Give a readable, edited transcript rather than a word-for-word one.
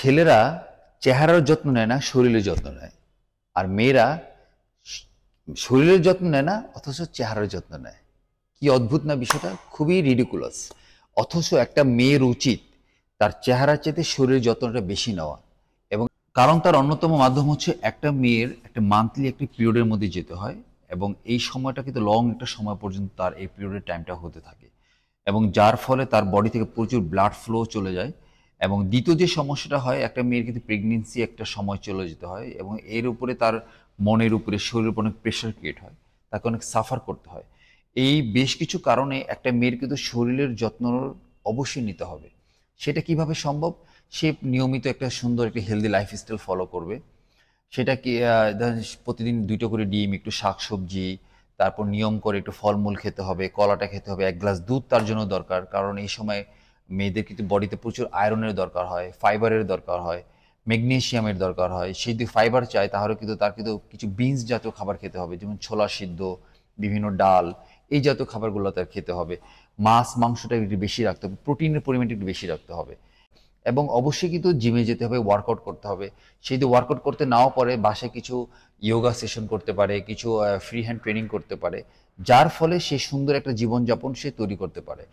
ছেলেরা চেহারার যত্ন নেয় না, শরীরের যত্ন নেয়। আর মেয়েরা শ- শরীরের যত্ন নেয় না, অথচ চেহারার যত্ন নেয়। কি অদ্ভুত না বিষয়টা, খুবই রিডিকুলাস। অথচ একটা মেয়ের উচিত তার চেহারার চাইতে শরীরের যত্নটা বেশি নেওয়া। এবং কারণ তার অন্যতম মাধ্যম হচ্ছে একটা মেয়ের একটা মান্থলি একটি পিরিয়ডের মধ্যে যেতে হয়। এবং এই সময়টা কিন্তু লং একটা সময় পর্যন্ত তার এই পিরিয়ডের টাইমটা হতে থাকে, এবং যার ফলে তার বডি থেকে প্রচুর ব্লাড ফ্লো চলে যায়। এবং দ্বিতীয় যে সমস্যাটা হয়, একটা মেয়ের কিন্তু প্রেগনেন্সি একটা সময় চলে যেতে হয়, এবং এর উপরে তার মনের উপরে, শরীরের উপর অনেক প্রেশার ক্রিয়েট হয়, তাকে অনেক সাফার করতে হয়। এই বেশ কিছু কারণে একটা মেয়ের কিন্তু শরীরের যত্ন অবশ্যই নিতে হবে। সেটা কিভাবে সম্ভব? সে নিয়মিত একটা সুন্দর একটা হেলদি লাইফস্টাইল ফলো করবে। সেটা কি ধরেন প্রতিদিন ২টো করে ডিম, একটু শাকসবজি, তারপর নিয়ম করে একটু ফলমূল খেতে হবে, কলাটা খেতে হবে, ১ গ্লাস দুধ তার জন্য দরকার। কারণ এই সময় মেয়েদের কিন্তু বডিতে প্রচুর আয়রনের দরকার হয়, ফাইবারের দরকার হয়, ম্যাগনেসিয়ামের দরকার হয়। সে যদি ফাইবার চায় তাহলে কিন্তু তার কিন্তু কিছু বিনস জাতীয় খাবার খেতে হবে। যেমন ছোলা সিদ্ধ, বিভিন্ন ডাল, এই জাতীয় খাবারগুলো তার খেতে হবে। মাছ, মাংসটা একটু বেশি রাখতে হবে, প্রোটিনের পরিমাণটা একটু বেশি রাখতে হবে। এবং অবশ্যই কিন্তু জিমে যেতে হবে, ওয়ার্কআউট করতে হবে। সে যদি ওয়ার্কআউট করতে নাও পারে, বাসায় কিছু ইয়োগা সেশন করতে পারে, কিছু ফ্রি হ্যান্ড ট্রেনিং করতে পারে, যার ফলে সে সুন্দর একটা জীবনযাপন সে তৈরি করতে পারে।